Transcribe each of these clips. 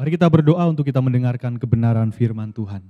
Mari kita berdoa untuk kita mendengarkan kebenaran firman Tuhan.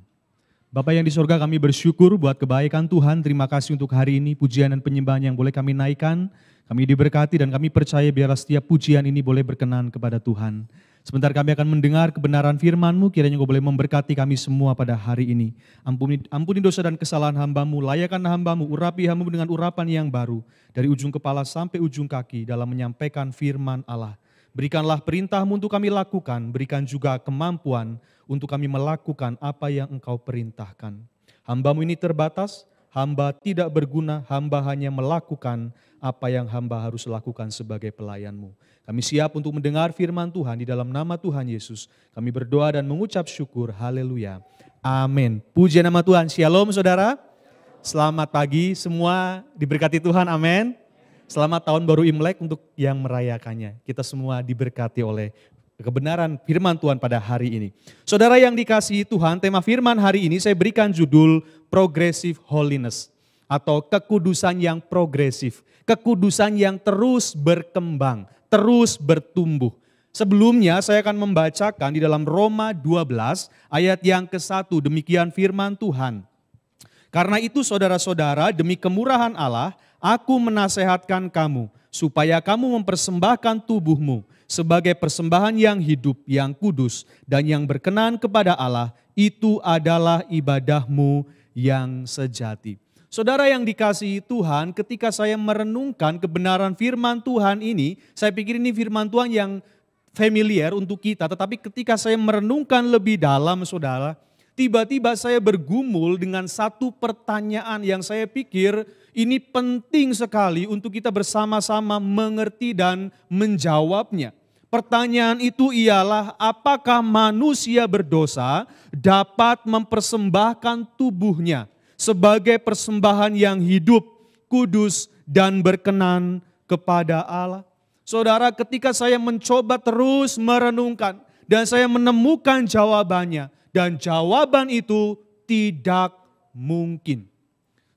Bapa yang di sorga, kami bersyukur buat kebaikan Tuhan. Terima kasih untuk hari ini, pujian dan penyembahan yang boleh kami naikkan. Kami diberkati dan kami percaya biarlah setiap pujian ini boleh berkenan kepada Tuhan. Sebentar kami akan mendengar kebenaran firman-Mu, kiranya Engkau boleh memberkati kami semua pada hari ini. Ampuni dosa dan kesalahan hamba-Mu, layakkan hamba-Mu, urapi hamba-Mu dengan urapan yang baru. Dari ujung kepala sampai ujung kaki dalam menyampaikan firman Allah. Berikanlah perintah-Mu untuk kami lakukan, berikan juga kemampuan untuk kami melakukan apa yang Engkau perintahkan. Hamba-Mu ini terbatas, hamba tidak berguna, hamba hanya melakukan apa yang hamba harus lakukan sebagai pelayan-Mu. Kami siap untuk mendengar firman Tuhan di dalam nama Tuhan Yesus. Kami berdoa dan mengucap syukur, haleluya. Amin. Puji nama Tuhan, shalom saudara. Selamat pagi semua, diberkati Tuhan, amin. Selamat tahun baru Imlek untuk yang merayakannya. Kita semua diberkati oleh kebenaran firman Tuhan pada hari ini. Saudara yang dikasihi Tuhan, tema firman hari ini saya berikan judul Progressive Holiness atau kekudusan yang progresif. Kekudusan yang terus berkembang, terus bertumbuh. Sebelumnya saya akan membacakan di dalam Roma 12 ayat yang ke-1, demikian firman Tuhan. Karena itu saudara-saudara, demi kemurahan Allah, aku menasehatkan kamu supaya kamu mempersembahkan tubuhmu sebagai persembahan yang hidup, yang kudus, dan yang berkenan kepada Allah. Itu adalah ibadahmu yang sejati. Saudara yang dikasihi Tuhan, ketika saya merenungkan kebenaran firman Tuhan ini, saya pikir ini firman Tuhan yang familiar untuk kita. Tetapi ketika saya merenungkan lebih dalam saudara, tiba-tiba saya bergumul dengan satu pertanyaan yang saya pikir ini penting sekali untuk kita bersama-sama mengerti dan menjawabnya. Pertanyaan itu ialah, apakah manusia berdosa dapat mempersembahkan tubuhnya sebagai persembahan yang hidup, kudus, dan berkenan kepada Allah? Saudara, ketika saya mencoba terus merenungkan dan saya menemukan jawabannya, dan jawaban itu tidak mungkin.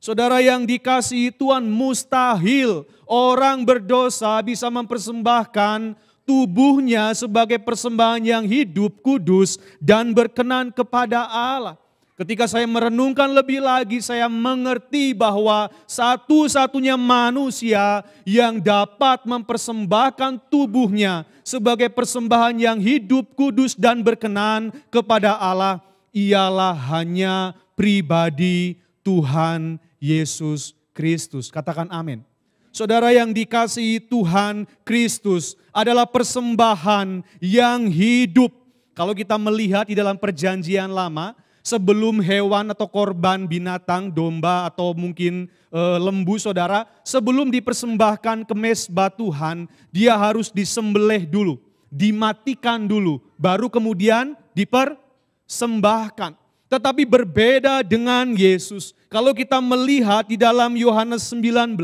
Saudara yang dikasihi Tuhan, mustahil orang berdosa bisa mempersembahkan tubuhnya sebagai persembahan yang hidup, kudus, dan berkenan kepada Allah. Ketika saya merenungkan lebih lagi, saya mengerti bahwa satu-satunya manusia yang dapat mempersembahkan tubuhnya sebagai persembahan yang hidup, kudus, dan berkenan kepada Allah ialah hanya pribadi Tuhan Yesus Kristus. Katakan amin. Saudara yang dikasihi Tuhan, Kristus adalah persembahan yang hidup. Kalau kita melihat di dalam perjanjian lama, sebelum hewan atau korban binatang, domba atau mungkin lembu saudara, sebelum dipersembahkan ke mezbah Tuhan, dia harus disembelih dulu, dimatikan dulu, baru kemudian dipersembahkan. Tetapi berbeda dengan Yesus. Kalau kita melihat di dalam Yohanes 19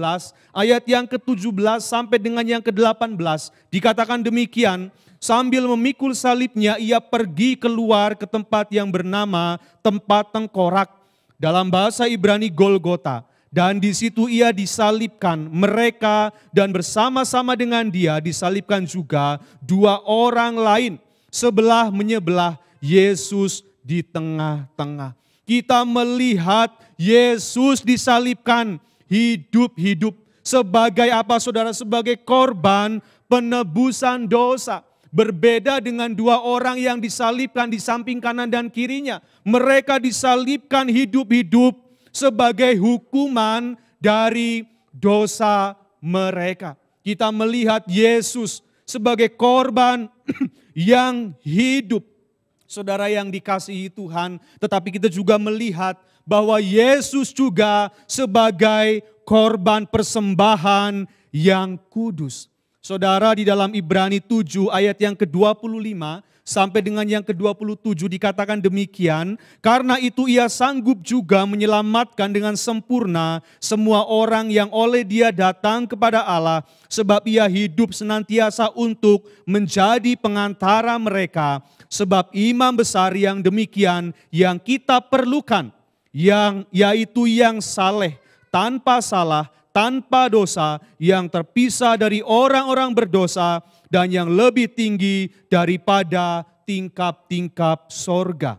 ayat yang ke-17 sampai dengan yang ke-18, dikatakan demikian, sambil memikul salibnya ia pergi keluar ke tempat yang bernama tempat tengkorak, dalam bahasa Ibrani Golgota. Dan di situ ia disalibkan, mereka dan bersama-sama dengan dia disalibkan juga dua orang lain, sebelah menyebelah, Yesus di tengah-tengah. Kita melihat Yesus disalibkan hidup-hidup. Sebagai apa saudara? Sebagai korban penebusan dosa. Berbeda dengan dua orang yang disalibkan di samping kanan dan kirinya. Mereka disalibkan hidup-hidup sebagai hukuman dari dosa mereka. Kita melihat Yesus sebagai korban yang hidup. Saudara yang dikasihi Tuhan, tetapi kita juga melihat bahwa Yesus juga sebagai korban persembahan yang kudus. Saudara, di dalam Ibrani 7 ayat yang ke-25 sampai dengan yang ke-27 dikatakan demikian, karena itu ia sanggup juga menyelamatkan dengan sempurna semua orang yang oleh dia datang kepada Allah, sebab ia hidup senantiasa untuk menjadi pengantara mereka. Sebab imam besar yang demikian yang kita perlukan, yaitu yang saleh, tanpa salah, tanpa dosa, yang terpisah dari orang-orang berdosa, dan yang lebih tinggi daripada tingkap-tingkap sorga.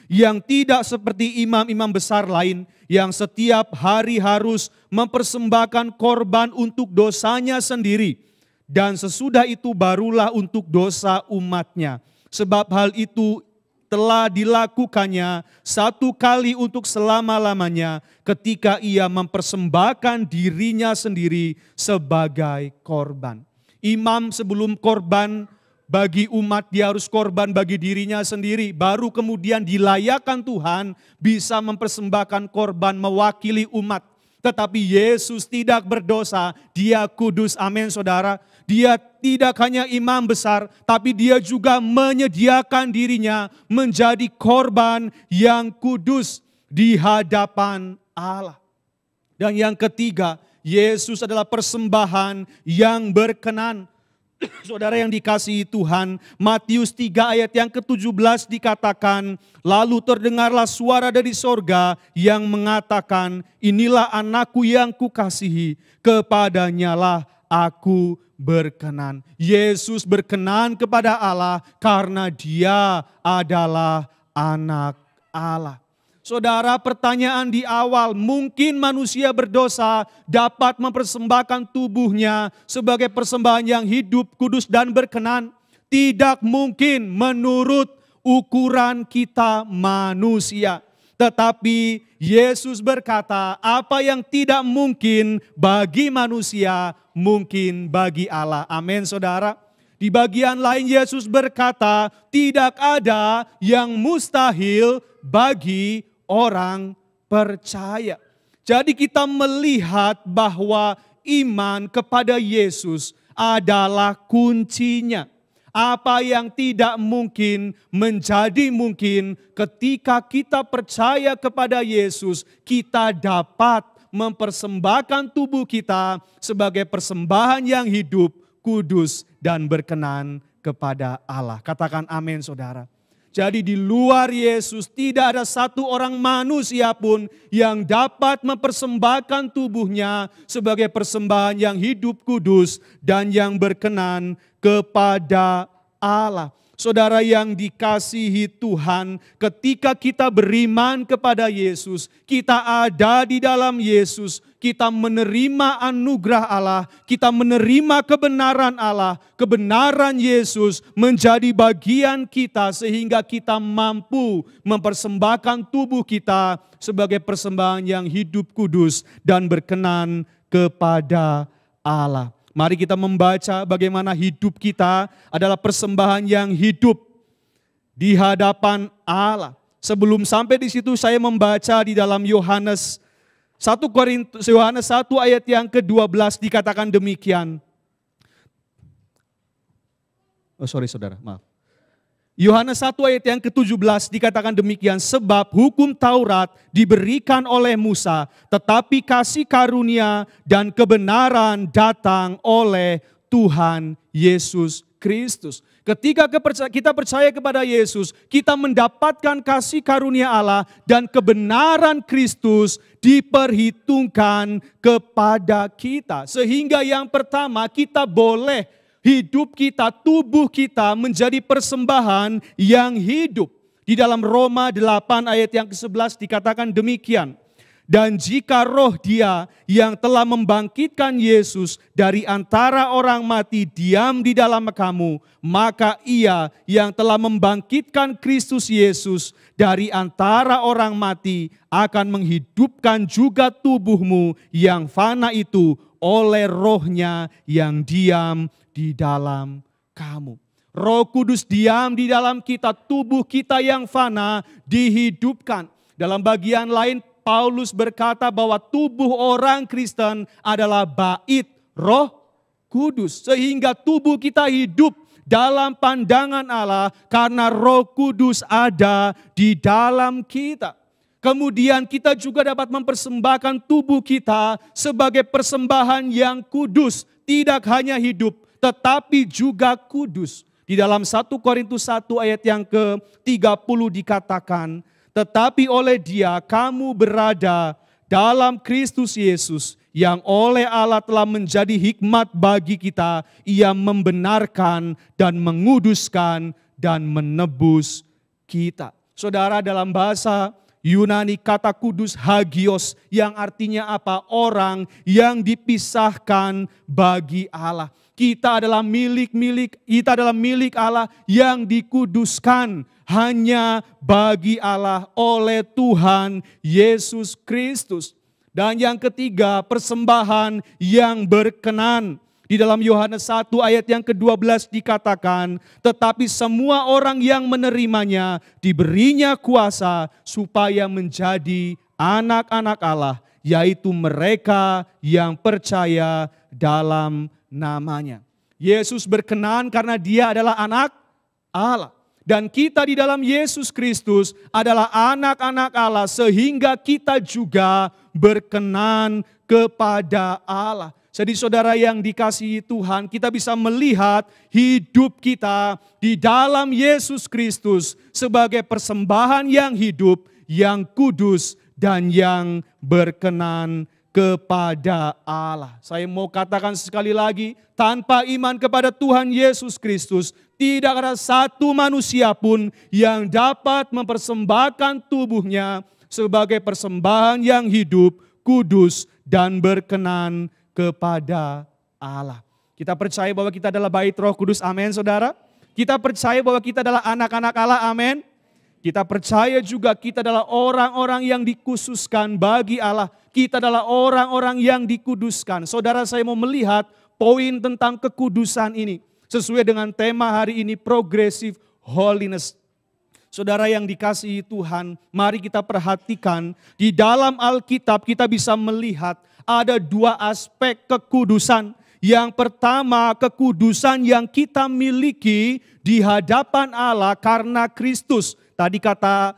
Yang tidak seperti imam-imam besar lain yang setiap hari harus mempersembahkan korban untuk dosanya sendiri. Dan sesudah itu barulah untuk dosa umatnya. Sebab hal itu telah dilakukannya satu kali untuk selama-lamanya ketika ia mempersembahkan dirinya sendiri sebagai korban. Imam sebelum korban bagi umat, dia harus korban bagi dirinya sendiri. Baru kemudian dilayakkan Tuhan bisa mempersembahkan korban mewakili umat. Tetapi Yesus tidak berdosa, dia kudus, amin saudara. Dia tidak hanya imam besar, tapi dia juga menyediakan dirinya menjadi korban yang kudus di hadapan Allah. Dan yang ketiga, Yesus adalah persembahan yang berkenan. Saudara yang dikasihi Tuhan, Matius 3 ayat yang ke-17 dikatakan, lalu terdengarlah suara dari sorga yang mengatakan, inilah anakku yang kukasihi, kepadanyalah aku berkenan. Yesus berkenan kepada Allah karena dia adalah anak Allah. Saudara, pertanyaan di awal, mungkin manusia berdosa dapat mempersembahkan tubuhnya sebagai persembahan yang hidup, kudus dan berkenan? Tidak mungkin menurut ukuran kita manusia. Tetapi Yesus berkata, apa yang tidak mungkin bagi manusia, mungkin bagi Allah. Amin saudara. Di bagian lain Yesus berkata, tidak ada yang mustahil bagi orang percaya. Jadi kita melihat bahwa iman kepada Yesus adalah kuncinya. Apa yang tidak mungkin menjadi mungkin ketika kita percaya kepada Yesus. Kita dapat mempersembahkan tubuh kita sebagai persembahan yang hidup, kudus dan berkenan kepada Allah. Katakan amin saudara. Jadi di luar Yesus tidak ada satu orang manusia pun yang dapat mempersembahkan tubuhnya sebagai persembahan yang hidup, kudus dan yang berkenan kepada Allah. Saudara yang dikasihi Tuhan, ketika kita beriman kepada Yesus, kita ada di dalam Yesus, kita menerima anugerah Allah, kita menerima kebenaran Allah, kebenaran Yesus menjadi bagian kita sehingga kita mampu mempersembahkan tubuh kita sebagai persembahan yang hidup, kudus dan berkenan kepada Allah. Mari kita membaca bagaimana hidup kita adalah persembahan yang hidup di hadapan Allah. Sebelum sampai di situ saya membaca di dalam Yohanes 1 ayat yang ke-12 dikatakan demikian. Saudara, maaf. Yohanes 1 ayat yang ke-17 dikatakan demikian, sebab hukum Taurat diberikan oleh Musa, tetapi kasih karunia dan kebenaran datang oleh Tuhan Yesus Kristus. Ketika kita percaya kepada Yesus, kita mendapatkan kasih karunia Allah dan kebenaran Kristus diperhitungkan kepada kita. Sehingga yang pertama kita boleh hidup kita, tubuh kita menjadi persembahan yang hidup. Di dalam Roma 8 ayat yang ke-11 dikatakan demikian. Dan jika roh Dia yang telah membangkitkan Yesus dari antara orang mati diam di dalam kamu, maka Ia yang telah membangkitkan Kristus Yesus dari antara orang mati akan menghidupkan juga tubuhmu yang fana itu oleh rohnya yang diam di dalam kamu. Roh Kudus diam di dalam kita, tubuh kita yang fana dihidupkan. Dalam bagian lain Paulus berkata bahwa tubuh orang Kristen adalah bait Roh Kudus. Sehingga tubuh kita hidup dalam pandangan Allah karena Roh Kudus ada di dalam kita. Kemudian kita juga dapat mempersembahkan tubuh kita sebagai persembahan yang kudus. Tidak hanya hidup, tetapi juga kudus. Di dalam 1 Korintus 1 ayat yang ke-30 dikatakan, tetapi oleh Dia kamu berada dalam Kristus Yesus, yang oleh Allah telah menjadi hikmat bagi kita. Ia membenarkan dan menguduskan dan menebus kita. Saudara, dalam bahasa Yunani kata kudus hagios yang artinya apa? Orang yang dipisahkan bagi Allah. Kita adalah kita adalah milik Allah yang dikuduskan hanya bagi Allah oleh Tuhan Yesus Kristus. Dan yang ketiga, persembahan yang berkenan. Di dalam Yohanes 1 ayat yang ke-12 dikatakan, tetapi semua orang yang menerimanya diberinya kuasa supaya menjadi anak-anak Allah, yaitu mereka yang percaya dalam namanya. Yesus berkenan karena dia adalah anak Allah. Dan kita di dalam Yesus Kristus adalah anak-anak Allah sehingga kita juga berkenan kepada Allah. Jadi saudara yang dikasihi Tuhan, kita bisa melihat hidup kita di dalam Yesus Kristus sebagai persembahan yang hidup, yang kudus, dan yang berkenan kepada Allah. Saya mau katakan sekali lagi, tanpa iman kepada Tuhan Yesus Kristus, tidak ada satu manusia pun yang dapat mempersembahkan tubuhnya sebagai persembahan yang hidup, kudus, dan berkenan kepada Allah. Kita percaya bahwa kita adalah bait Roh Kudus, amin saudara. Kita percaya bahwa kita adalah anak-anak Allah, amin. Kita percaya juga kita adalah orang-orang yang dikhususkan bagi Allah. Kita adalah orang-orang yang dikuduskan. Saudara, saya mau melihat poin tentang kekudusan ini. Sesuai dengan tema hari ini, progressive holiness. Saudara yang dikasihi Tuhan, mari kita perhatikan di dalam Alkitab kita bisa melihat ada dua aspek kekudusan. Yang pertama, kekudusan yang kita miliki di hadapan Allah karena Kristus. Tadi kata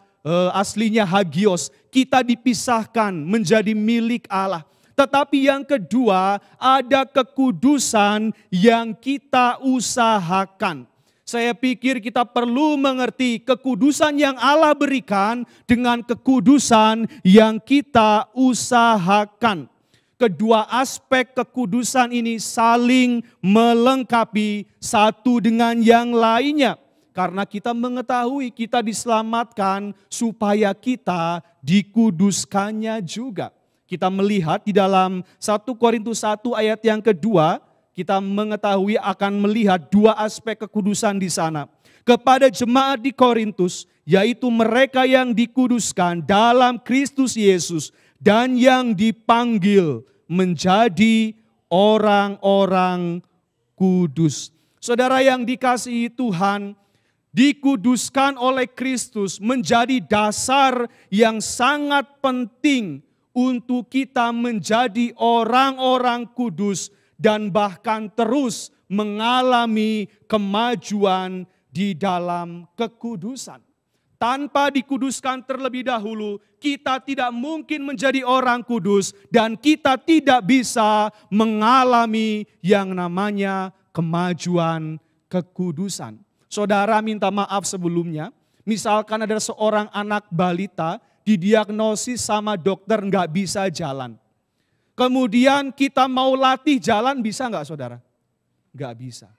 aslinya hagios, kita dipisahkan menjadi milik Allah. Tetapi yang kedua, ada kekudusan yang kita usahakan. Saya pikir kita perlu mengerti kekudusan yang Allah berikan dengan kekudusan yang kita usahakan. Kedua aspek kekudusan ini saling melengkapi satu dengan yang lainnya. Karena kita mengetahui kita diselamatkan supaya kita dikuduskannya juga. Kita melihat di dalam 1 Korintus 1 ayat yang kedua, kita mengetahui akan melihat dua aspek kekudusan di sana. Kepada jemaat di Korintus, yaitu mereka yang dikuduskan dalam Kristus Yesus dan yang dipanggil menjadi orang-orang kudus. Saudara yang dikasihi Tuhan, dikuduskan oleh Kristus menjadi dasar yang sangat penting untuk kita menjadi orang-orang kudus dan bahkan terus mengalami kemajuan di dalam kekudusan. Tanpa dikuduskan terlebih dahulu, kita tidak mungkin menjadi orang kudus dan kita tidak bisa mengalami yang namanya kemajuan kekudusan. Saudara minta maaf sebelumnya, misalkan ada seorang anak balita didiagnosis sama dokter nggak bisa jalan. Kemudian kita mau latih jalan, bisa nggak saudara? Nggak bisa.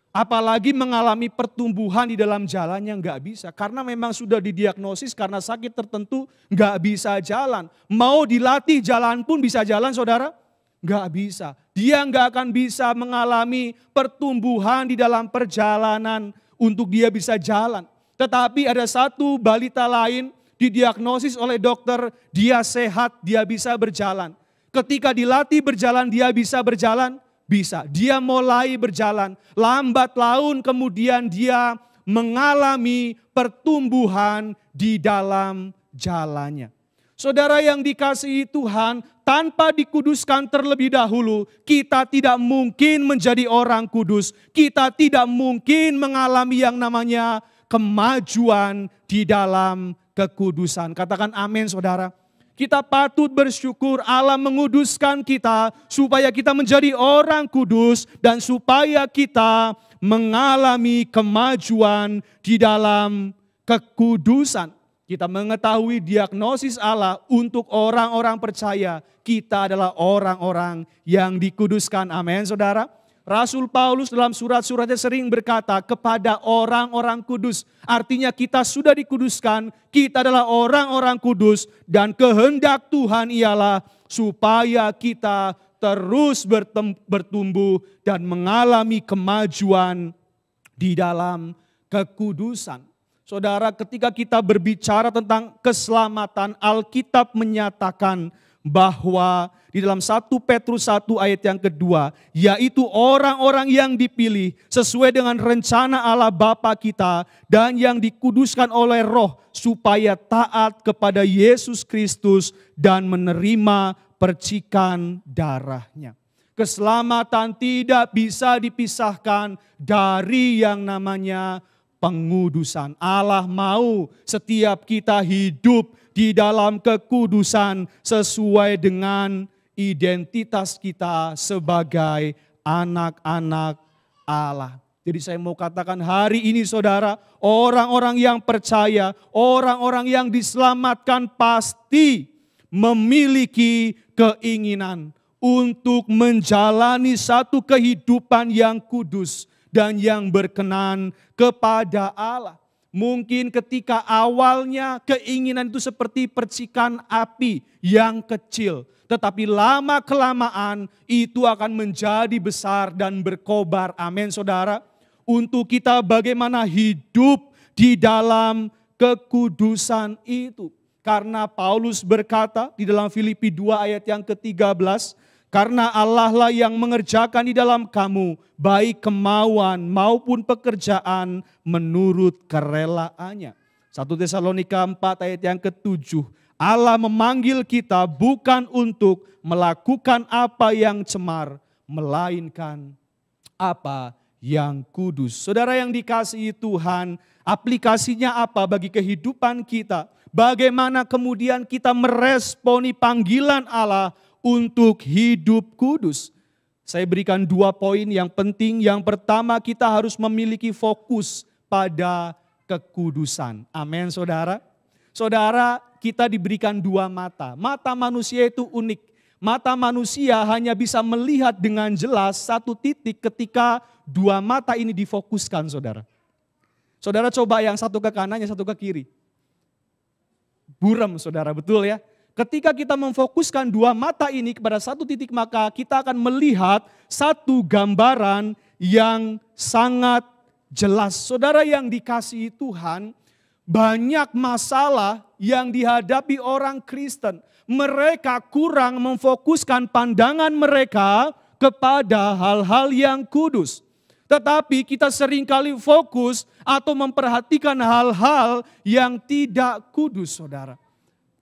Apalagi mengalami pertumbuhan di dalam jalannya nggak bisa. Karena memang sudah didiagnosis karena sakit tertentu nggak bisa jalan. Mau dilatih jalan pun bisa jalan saudara? Nggak bisa. Dia nggak akan bisa mengalami pertumbuhan di dalam perjalanan untuk dia bisa jalan. Tetapi ada satu balita lain didiagnosis oleh dokter, dia sehat, dia bisa berjalan. Ketika dilatih berjalan, dia bisa berjalan? Bisa. Dia mulai berjalan. Lambat laun kemudian dia mengalami pertumbuhan di dalam jalannya. Saudara yang dikasihi Tuhan, tanpa dikuduskan terlebih dahulu, kita tidak mungkin menjadi orang kudus. Kita tidak mungkin mengalami yang namanya kemajuan di dalam kekudusan. Katakan amin saudara. Kita patut bersyukur Allah menguduskan kita supaya kita menjadi orang kudus dan supaya kita mengalami kemajuan di dalam kekudusan. Kita mengetahui diagnosis Allah untuk orang-orang percaya kita adalah orang-orang yang dikuduskan. Amin saudara. Rasul Paulus dalam surat-suratnya sering berkata kepada orang-orang kudus. Artinya kita sudah dikuduskan, kita adalah orang-orang kudus. Dan kehendak Tuhan ialah supaya kita terus bertumbuh dan mengalami kemajuan di dalam kekudusan. Saudara, ketika kita berbicara tentang keselamatan, Alkitab menyatakan bahwa di dalam 1 Petrus 1 ayat yang kedua, yaitu orang-orang yang dipilih sesuai dengan rencana Allah Bapa kita dan yang dikuduskan oleh Roh supaya taat kepada Yesus Kristus dan menerima percikan darahnya. Keselamatan tidak bisa dipisahkan dari yang namanya pengudusan. Allah mau setiap kita hidup di dalam kekudusan sesuai dengan identitas kita sebagai anak-anak Allah. Jadi saya mau katakan hari ini saudara, orang-orang yang percaya, orang-orang yang diselamatkan pasti memiliki keinginan untuk menjalani satu kehidupan yang kudus dan yang berkenan kepada Allah. Mungkin ketika awalnya keinginan itu seperti percikan api yang kecil. Tetapi lama kelamaan itu akan menjadi besar dan berkobar. Amin saudara. Untuk kita bagaimana hidup di dalam kekudusan itu. Karena Paulus berkata di dalam Filipi 2 ayat yang ke-13. Karena Allah lah yang mengerjakan di dalam kamu baik kemauan maupun pekerjaan menurut kerelaannya. 1 Tesalonika 4 ayat yang ke-7. Allah memanggil kita bukan untuk melakukan apa yang cemar, melainkan apa yang kudus. Saudara yang dikasihi Tuhan, aplikasinya apa bagi kehidupan kita? Bagaimana kemudian kita meresponi panggilan Allah untuk hidup kudus? Saya berikan 2 poin yang penting. Yang pertama, kita harus memiliki fokus pada kekudusan. Amin saudara. Saudara, kita diberikan 2 mata. Mata manusia itu unik. Mata manusia hanya bisa melihat dengan jelas satu titik ketika 2 mata ini difokuskan saudara. Saudara coba yang satu ke kanan, yang satu ke kiri. Buram saudara, betul ya. Ketika kita memfokuskan 2 mata ini kepada satu titik, maka kita akan melihat satu gambaran yang sangat jelas. Saudara yang dikasihi Tuhan, banyak masalah yang dihadapi orang Kristen. Mereka kurang memfokuskan pandangan mereka kepada hal-hal yang kudus. Tetapi kita seringkali fokus atau memperhatikan hal-hal yang tidak kudus saudara.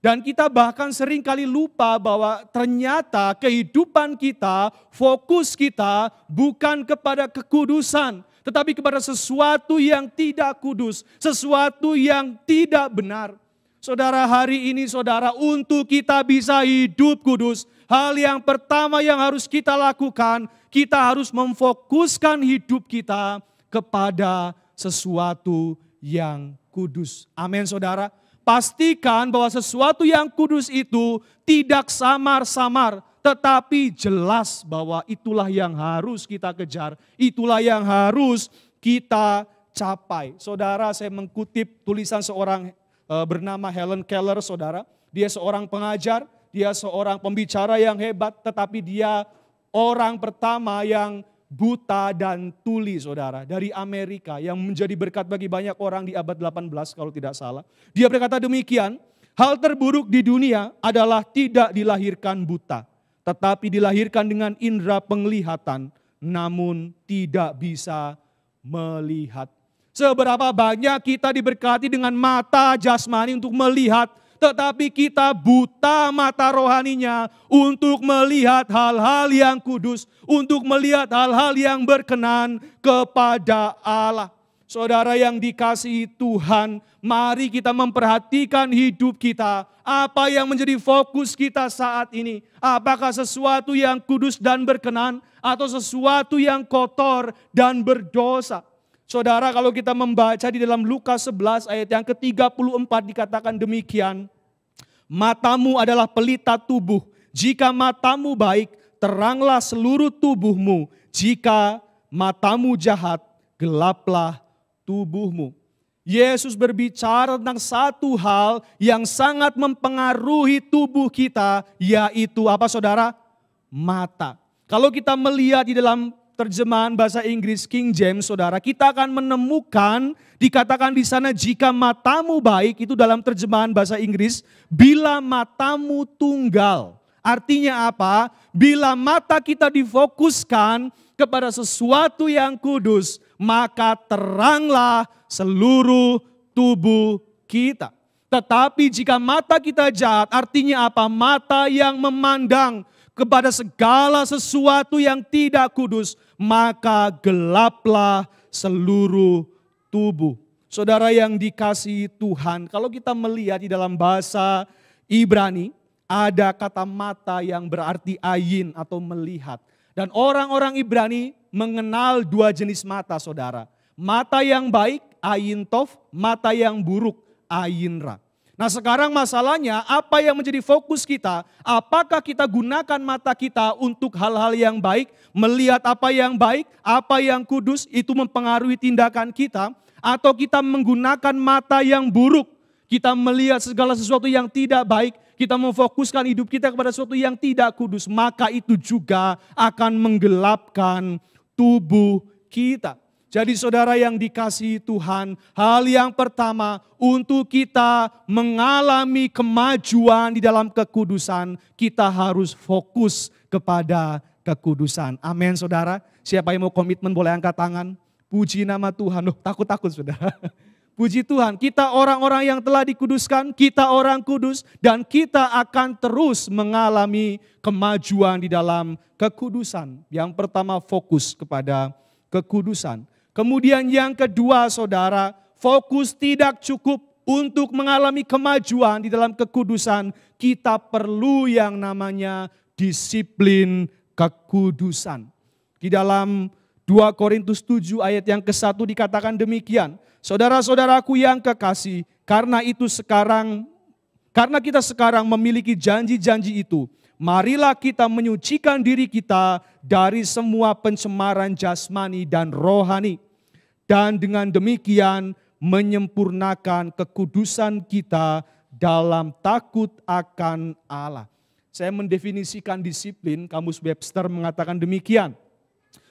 Dan kita bahkan seringkali lupa bahwa ternyata kehidupan kita, fokus kita bukan kepada kekudusan. Tetapi kepada sesuatu yang tidak kudus, sesuatu yang tidak benar. Saudara, hari ini saudara, untuk kita bisa hidup kudus, hal yang pertama yang harus kita lakukan, kita harus memfokuskan hidup kita kepada sesuatu yang kudus. Amin saudara. Pastikan bahwa sesuatu yang kudus itu tidak samar-samar, tetapi jelas bahwa itulah yang harus kita kejar, itulah yang harus kita capai. Saudara, saya mengutip tulisan seorang bernama Helen Keller, saudara. Dia seorang pengajar, dia seorang pembicara yang hebat, tetapi dia orang pertama yang buta dan tuli saudara dari Amerika yang menjadi berkat bagi banyak orang di abad 18 kalau tidak salah. Dia berkata demikian, hal terburuk di dunia adalah tidak dilahirkan buta, tetapi dilahirkan dengan indera penglihatan namun tidak bisa melihat. Seberapa banyak kita diberkati dengan mata jasmani untuk melihat, tetapi kita buta mata rohaninya untuk melihat hal-hal yang kudus, untuk melihat hal-hal yang berkenan kepada Allah. Saudara yang dikasihi Tuhan, mari kita memperhatikan hidup kita. Apa yang menjadi fokus kita saat ini? Apakah sesuatu yang kudus dan berkenan atau sesuatu yang kotor dan berdosa? Saudara, kalau kita membaca di dalam Lukas 11 ayat yang ke-34 dikatakan demikian. Matamu adalah pelita tubuh. Jika matamu baik, teranglah seluruh tubuhmu. Jika matamu jahat, gelaplah tubuhmu. Yesus berbicara tentang satu hal yang sangat mempengaruhi tubuh kita, yaitu apa saudara? Mata. Kalau kita melihat di dalam terjemahan bahasa Inggris King James, saudara, kita akan menemukan dikatakan di sana jika matamu baik, itu dalam terjemahan bahasa Inggris, bila matamu tunggal. Artinya apa? Bila mata kita difokuskan kepada sesuatu yang kudus, maka teranglah seluruh tubuh kita. Tetapi jika mata kita jahat, artinya apa? Mata yang memandang kepada segala sesuatu yang tidak kudus, maka gelaplah seluruh tubuh. Saudara yang dikasihi Tuhan, kalau kita melihat di dalam bahasa Ibrani, ada kata mata yang berarti ayin atau melihat. Dan orang-orang Ibrani mengenal dua jenis mata, saudara. Mata yang baik, ayin tov, mata yang buruk, ayin ra. Nah sekarang masalahnya apa yang menjadi fokus kita? Apakah kita gunakan mata kita untuk hal-hal yang baik, melihat apa yang baik, apa yang kudus, itu mempengaruhi tindakan kita. Atau kita menggunakan mata yang buruk, kita melihat segala sesuatu yang tidak baik, kita memfokuskan hidup kita kepada sesuatu yang tidak kudus, maka itu juga akan menggelapkan tubuh kita. Jadi saudara yang dikasihi Tuhan, hal yang pertama untuk kita mengalami kemajuan di dalam kekudusan, kita harus fokus kepada kekudusan. Amin saudara. Siapa yang mau komitmen boleh angkat tangan. Puji nama Tuhan. Takut-takut saudara. Puji Tuhan, kita orang-orang yang telah dikuduskan, kita orang kudus, dan kita akan terus mengalami kemajuan di dalam kekudusan. Yang pertama fokus kepada kekudusan. Kemudian yang kedua saudara, fokus tidak cukup untuk mengalami kemajuan di dalam kekudusan. Kita perlu yang namanya disiplin kekudusan. Di dalam 2 Korintus 7 ayat yang ke-1 dikatakan demikian. Saudara-saudaraku yang kekasih, karena kita sekarang memiliki janji-janji itu, marilah kita menyucikan diri kita dari semua pencemaran jasmani dan rohani. Dan dengan demikian menyempurnakan kekudusan kita dalam takut akan Allah. Saya mendefinisikan disiplin, Kamus Webster mengatakan demikian.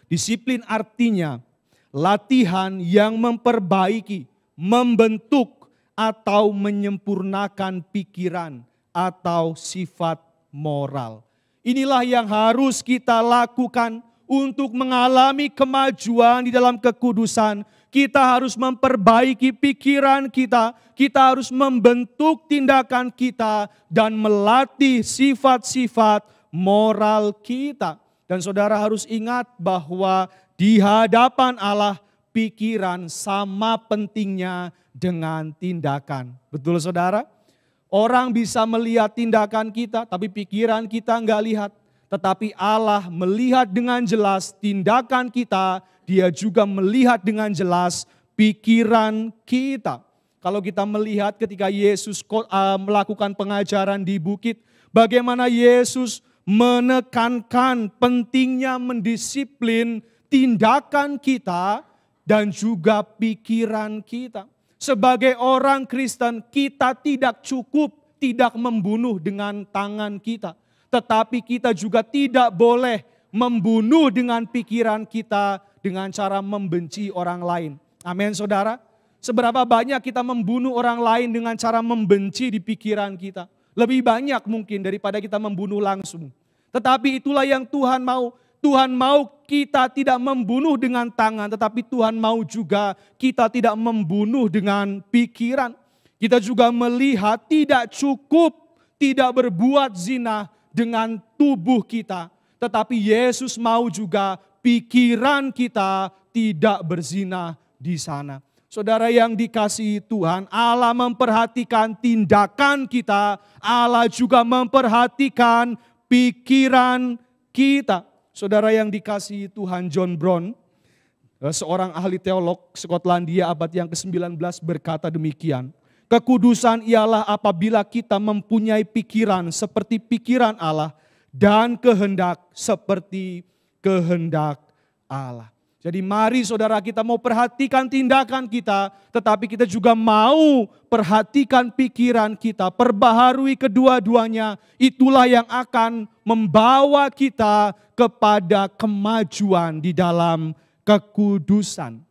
Disiplin artinya latihan yang memperbaiki, membentuk atau menyempurnakan pikiran atau sifat moral. Inilah yang harus kita lakukan untuk mengalami kemajuan di dalam kekudusan. Kita harus memperbaiki pikiran kita harus membentuk tindakan kita dan melatih sifat-sifat moral kita. Dan saudara harus ingat bahwa di hadapan Allah pikiran sama pentingnya dengan tindakan. Betul saudara? Orang bisa melihat tindakan kita tapi pikiran kita enggak lihat. Tetapi Allah melihat dengan jelas tindakan kita, Dia juga melihat dengan jelas pikiran kita. Kalau kita melihat ketika Yesus melakukan pengajaran di bukit, bagaimana Yesus menekankan pentingnya mendisiplin tindakan kita dan juga pikiran kita. Sebagai orang Kristen, kita tidak cukup tidak membunuh dengan tangan kita. Tetapi kita juga tidak boleh membunuh dengan pikiran kita dengan cara membenci orang lain. Amin saudara. Seberapa banyak kita membunuh orang lain dengan cara membenci di pikiran kita. Lebih banyak mungkin daripada kita membunuh langsung. Tetapi itulah yang Tuhan mau. Tuhan mau kita tidak membunuh dengan tangan. Tetapi Tuhan mau juga kita tidak membunuh dengan pikiran. Kita juga melihat tidak cukup tidak berbuat zina dengan tubuh kita. Tetapi Yesus mau juga pikiran kita tidak berzina di sana. Saudara yang dikasihi Tuhan, Allah memperhatikan tindakan kita, Allah juga memperhatikan pikiran kita. Saudara yang dikasihi Tuhan, John Brown, seorang ahli teolog Skotlandia abad yang ke-19 berkata demikian. Kekudusan ialah apabila kita mempunyai pikiran seperti pikiran Allah dan kehendak seperti kehendak Allah. Jadi mari saudara kita mau perhatikan tindakan kita, tetapi kita juga mau perhatikan pikiran kita, perbaharui kedua-duanya. Itulah yang akan membawa kita kepada kemajuan di dalam kekudusan.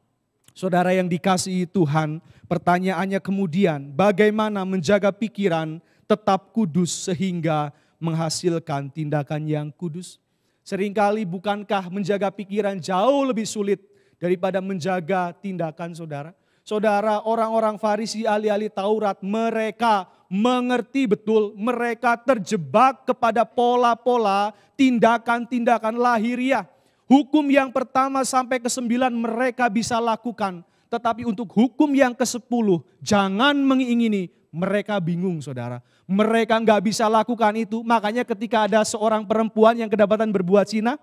Saudara yang dikasihi Tuhan, pertanyaannya kemudian, bagaimana menjaga pikiran tetap kudus sehingga menghasilkan tindakan yang kudus? Seringkali bukankah menjaga pikiran jauh lebih sulit daripada menjaga tindakan saudara? Saudara, orang-orang Farisi, ahli-ahli Taurat, mereka mengerti betul, mereka terjebak kepada pola-pola tindakan-tindakan lahiriah. Hukum yang pertama sampai ke-9 mereka bisa lakukan. Tetapi untuk hukum yang ke-10, jangan mengingini, mereka bingung saudara. Mereka nggak bisa lakukan itu. Makanya ketika ada seorang perempuan yang kedapatan berbuat zina,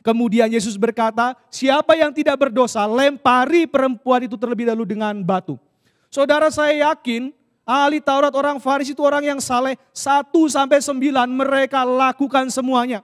kemudian Yesus berkata, siapa yang tidak berdosa, lempari perempuan itu terlebih dahulu dengan batu. Saudara, saya yakin ahli Taurat, orang Farisi itu orang yang saleh. 1-9 mereka lakukan semuanya.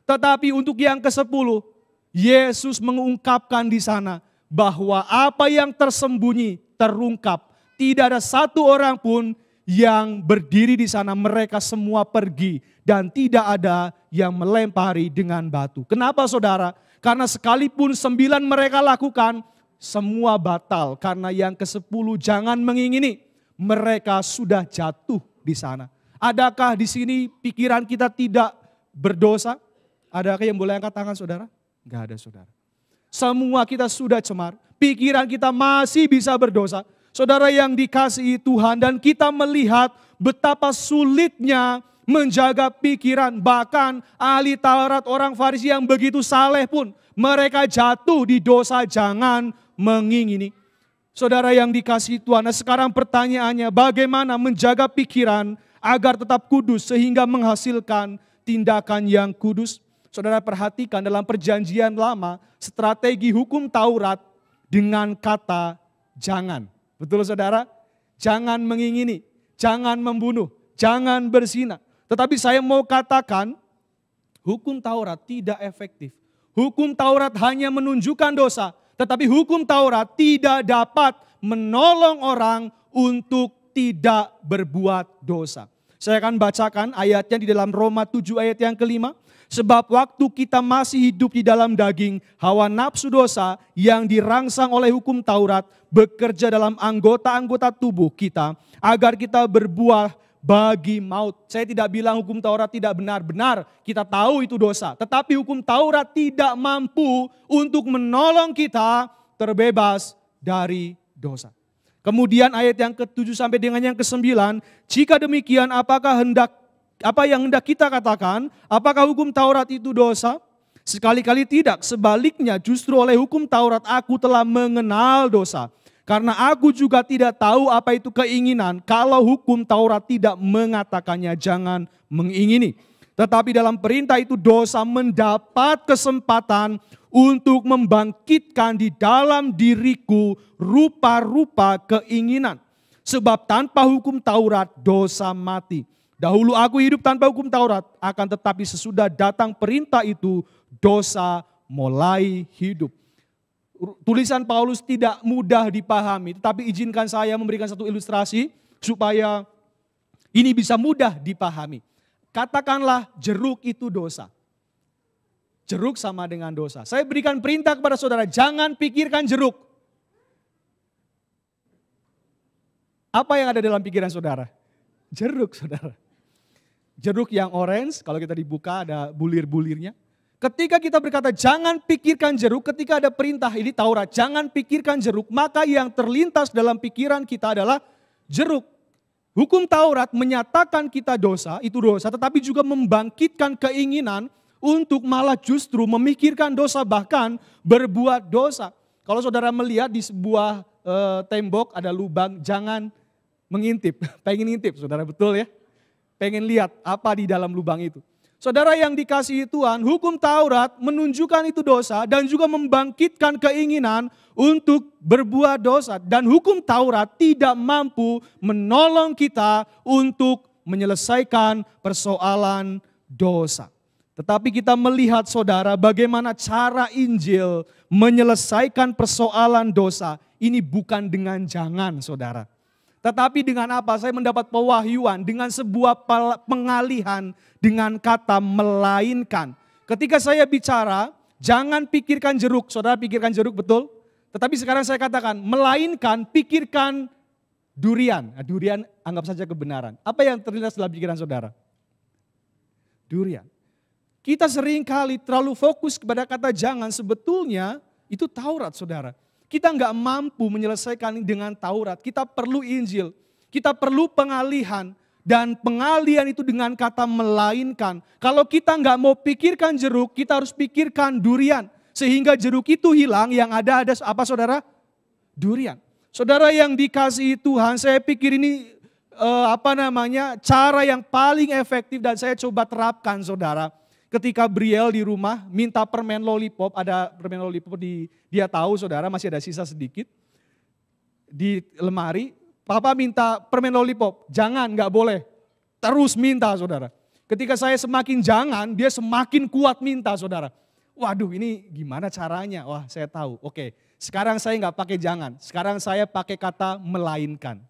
Tetapi untuk yang ke-10, Yesus mengungkapkan di sana bahwa apa yang tersembunyi terungkap. Tidak ada satu orang pun yang berdiri di sana, mereka semua pergi dan tidak ada yang melempari dengan batu. Kenapa saudara? Karena sekalipun 9 mereka lakukan, semua batal. Karena yang ke-10 jangan mengingini, mereka sudah jatuh di sana. Adakah di sini pikiran kita tidak berdosa? Adakah yang boleh angkat tangan saudara? Enggak ada saudara. Semua kita sudah cemar, pikiran kita masih bisa berdosa. Saudara yang dikasihi Tuhan, dan kita melihat betapa sulitnya menjaga pikiran. Bahkan ahli Taurat, orang Farisi yang begitu saleh pun mereka jatuh di dosa jangan mengingini. Saudara yang dikasihi Tuhan, nah sekarang pertanyaannya, bagaimana menjaga pikiran agar tetap kudus sehingga menghasilkan tindakan yang kudus? Saudara perhatikan dalam perjanjian lama, strategi hukum Taurat dengan kata jangan. Betul saudara? Jangan mengingini, jangan membunuh, jangan berzina. Tetapi saya mau katakan, hukum Taurat tidak efektif. Hukum Taurat hanya menunjukkan dosa, tetapi hukum Taurat tidak dapat menolong orang untuk tidak berbuat dosa. Saya akan bacakan ayatnya di dalam Roma 7 ayat yang ke-5. Sebab waktu kita masih hidup di dalam daging, hawa nafsu dosa yang dirangsang oleh hukum Taurat bekerja dalam anggota-anggota tubuh kita agar kita berbuah bagi maut. Saya tidak bilang hukum Taurat tidak benar-benar, kita tahu itu dosa. Tetapi hukum Taurat tidak mampu untuk menolong kita terbebas dari dosa. Kemudian ayat yang ke-7 sampai dengan yang ke-9, jika demikian apa yang hendak kita katakan? Apakah hukum Taurat itu dosa? Sekali-kali tidak. Sebaliknya justru oleh hukum Taurat aku telah mengenal dosa. Karena aku juga tidak tahu apa itu keinginan. Kalau hukum Taurat tidak mengatakannya jangan mengingini. Tetapi dalam perintah itu dosa mendapat kesempatan untuk membangkitkan di dalam diriku rupa-rupa keinginan. Sebab tanpa hukum Taurat dosa mati. Dahulu aku hidup tanpa hukum Taurat, akan tetapi sesudah datang perintah itu, dosa mulai hidup. Tulisan Paulus tidak mudah dipahami, tetapi izinkan saya memberikan satu ilustrasi supaya ini bisa mudah dipahami. Katakanlah jeruk itu dosa. Jeruk sama dengan dosa. Saya berikan perintah kepada saudara, jangan pikirkan jeruk. Apa yang ada dalam pikiran saudara? Jeruk saudara. Jeruk yang orange, kalau kita dibuka ada bulir-bulirnya. Ketika kita berkata jangan pikirkan jeruk, ketika ada perintah ini Taurat, jangan pikirkan jeruk, maka yang terlintas dalam pikiran kita adalah jeruk. Hukum Taurat menyatakan kita dosa, itu dosa, tetapi juga membangkitkan keinginan untuk malah justru memikirkan dosa, bahkan berbuat dosa. Kalau saudara melihat di sebuah tembok ada lubang, jangan mengintip, pengen ngintip saudara, betul ya? Pengen lihat apa di dalam lubang itu. Saudara yang dikasihi Tuhan, hukum Taurat menunjukkan itu dosa dan juga membangkitkan keinginan untuk berbuat dosa. Dan hukum Taurat tidak mampu menolong kita untuk menyelesaikan persoalan dosa. Tetapi kita melihat saudara bagaimana cara Injil menyelesaikan persoalan dosa. Ini bukan dengan jangan saudara. Tetapi dengan apa? Saya mendapat pewahyuan dengan sebuah pengalihan dengan kata melainkan. Ketika saya bicara, jangan pikirkan jeruk. Saudara pikirkan jeruk betul? Tetapi sekarang saya katakan, melainkan pikirkan durian. Nah, durian anggap saja kebenaran. Apa yang terlintas dalam pikiran saudara? Durian. Kita sering kali terlalu fokus kepada kata jangan, sebetulnya itu Taurat saudara. Kita nggak mampu menyelesaikan ini dengan Taurat, kita perlu Injil, kita perlu pengalihan. Dan pengalihan itu dengan kata melainkan. Kalau kita nggak mau pikirkan jeruk, kita harus pikirkan durian. Sehingga jeruk itu hilang, yang ada apa saudara? Durian. Saudara yang dikasihi Tuhan, saya pikir ini cara yang paling efektif dan saya coba terapkan saudara. Ketika Briel di rumah minta permen lollipop, ada permen lollipop dia tahu saudara masih ada sisa sedikit di lemari. Papa minta permen lollipop, jangan nggak boleh, terus minta saudara. Ketika saya semakin jangan, dia semakin kuat minta saudara. Waduh ini gimana caranya? Wah saya tahu, oke sekarang saya nggak pakai jangan, sekarang saya pakai kata melainkan.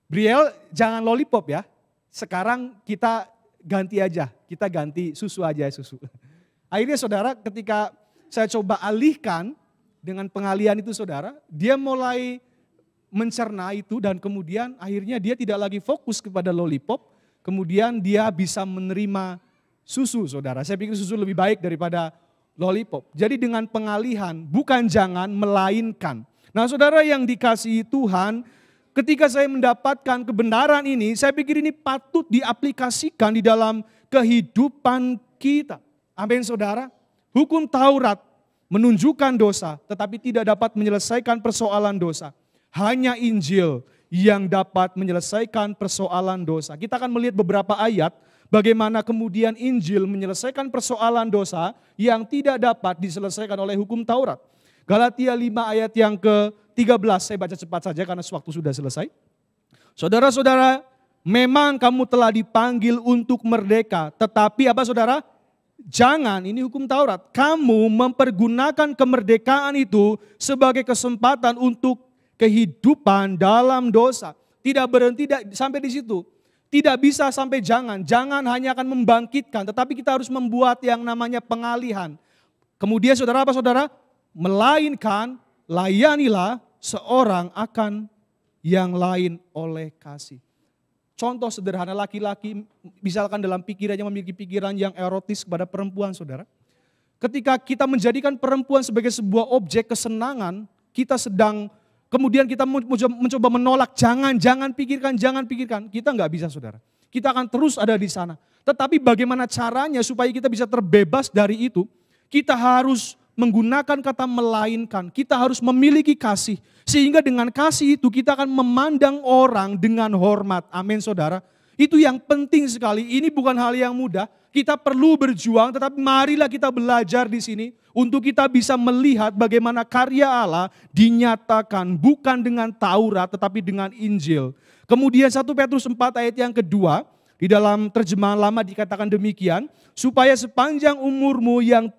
Briel jangan lollipop ya, sekarang kita ganti aja, kita ganti susu aja susu. Akhirnya saudara ketika saya coba alihkan dengan pengalihan itu saudara, dia mulai mencerna itu dan kemudian akhirnya dia tidak lagi fokus kepada lollipop, kemudian dia bisa menerima susu saudara. Saya pikir susu lebih baik daripada lollipop. Jadi dengan pengalihan bukan jangan melainkan. Nah saudara yang dikasihi Tuhan, ketika saya mendapatkan kebenaran ini, saya pikir ini patut diaplikasikan di dalam kehidupan kita. Amin saudara. Hukum Taurat menunjukkan dosa, tetapi tidak dapat menyelesaikan persoalan dosa. Hanya Injil yang dapat menyelesaikan persoalan dosa. Kita akan melihat beberapa ayat bagaimana kemudian Injil menyelesaikan persoalan dosa yang tidak dapat diselesaikan oleh hukum Taurat. Galatia 5 ayat yang ke-13, saya baca cepat saja karena waktu sudah selesai. Saudara-saudara, memang kamu telah dipanggil untuk merdeka, tetapi apa saudara? Jangan, ini hukum Taurat, kamu mempergunakan kemerdekaan itu sebagai kesempatan untuk kehidupan dalam dosa. Tidak berhenti sampai di situ. Tidak bisa sampai jangan. Jangan hanya akan membangkitkan, tetapi kita harus membuat yang namanya pengalihan. Kemudian saudara apa saudara? Melainkan layanilah seorang akan yang lain oleh kasih. Contoh sederhana laki-laki misalkan dalam pikirannya memiliki pikiran yang erotis kepada perempuan saudara. Ketika kita menjadikan perempuan sebagai sebuah objek kesenangan, kita sedang kemudian kita mencoba menolak, jangan pikirkan, kita nggak bisa saudara. Kita akan terus ada di sana. Tetapi bagaimana caranya supaya kita bisa terbebas dari itu? Kita harus menggunakan kata melainkan, kita harus memiliki kasih. Sehingga dengan kasih itu kita akan memandang orang dengan hormat. Amin saudara. Itu yang penting sekali, ini bukan hal yang mudah. Kita perlu berjuang, tetapi marilah kita belajar di sini untuk kita bisa melihat bagaimana karya Allah dinyatakan bukan dengan Taurat tetapi dengan Injil. Kemudian 1 Petrus 4 ayat yang kedua, di dalam terjemahan lama dikatakan demikian, supaya sepanjang umurmu yang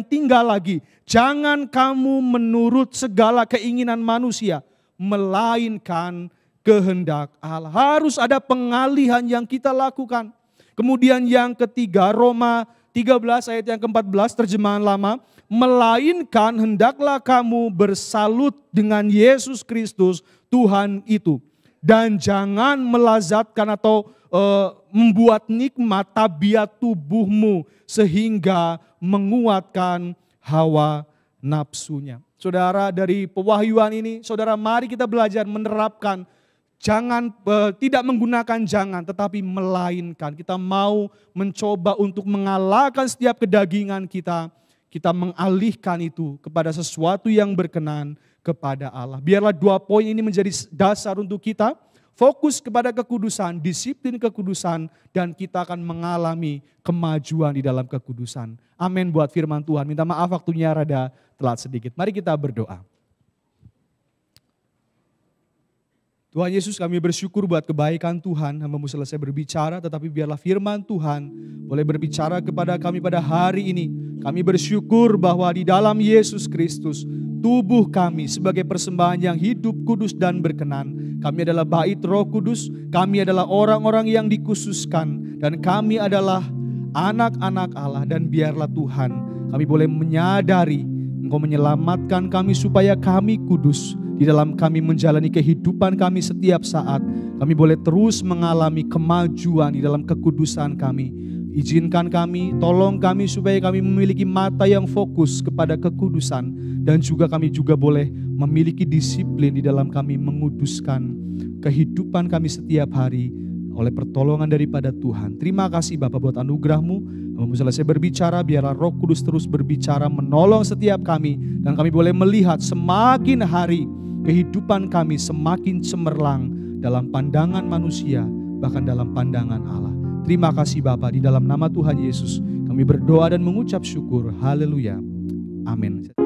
tinggal lagi, jangan kamu menurut segala keinginan manusia, melainkan kehendak Allah. Harus ada pengalihan yang kita lakukan. Kemudian yang ketiga, Roma 13 ayat yang ke-14 terjemahan lama, melainkan hendaklah kamu bersalut dengan Yesus Kristus Tuhan itu. Dan jangan melazatkan atau membuat nikmat tabiat tubuhmu sehingga menguatkan hawa nafsunya. Saudara, dari pewahyuan ini, saudara mari kita belajar menerapkan jangan, tidak menggunakan jangan, tetapi melainkan. Kita mau mencoba untuk mengalahkan setiap kedagingan kita. Kita mengalihkan itu kepada sesuatu yang berkenan kepada Allah. Biarlah 2 poin ini menjadi dasar untuk kita. Fokus kepada kekudusan, disiplin kekudusan, dan kita akan mengalami kemajuan di dalam kekudusan. Amin buat firman Tuhan. Minta maaf waktunya rada telat sedikit. Mari kita berdoa. Tuhan Yesus, kami bersyukur buat kebaikan Tuhan. Hamba-Mu selesai berbicara, tetapi biarlah firman Tuhan boleh berbicara kepada kami pada hari ini. Kami bersyukur bahwa di dalam Yesus Kristus, tubuh kami sebagai persembahan yang hidup, kudus, dan berkenan. Kami adalah bait Roh Kudus, kami adalah orang-orang yang dikhususkan, dan kami adalah anak-anak Allah. Dan biarlah Tuhan, kami boleh menyadari Engkau menyelamatkan kami supaya kami kudus. Di dalam kami menjalani kehidupan kami setiap saat, kami boleh terus mengalami kemajuan di dalam kekudusan kami. Izinkan kami, tolong kami supaya kami memiliki mata yang fokus kepada kekudusan. Dan juga kami juga boleh memiliki disiplin di dalam kami menguduskan kehidupan kami setiap hari oleh pertolongan daripada Tuhan. Terima kasih Bapa buat anugerah-Mu. Kami selesai berbicara, biarlah Roh Kudus terus berbicara menolong setiap kami. Dan kami boleh melihat semakin hari kehidupan kami semakin cemerlang dalam pandangan manusia, bahkan dalam pandangan Allah. Terima kasih Bapa, di dalam nama Tuhan Yesus kami berdoa dan mengucap syukur. Haleluya. Amin.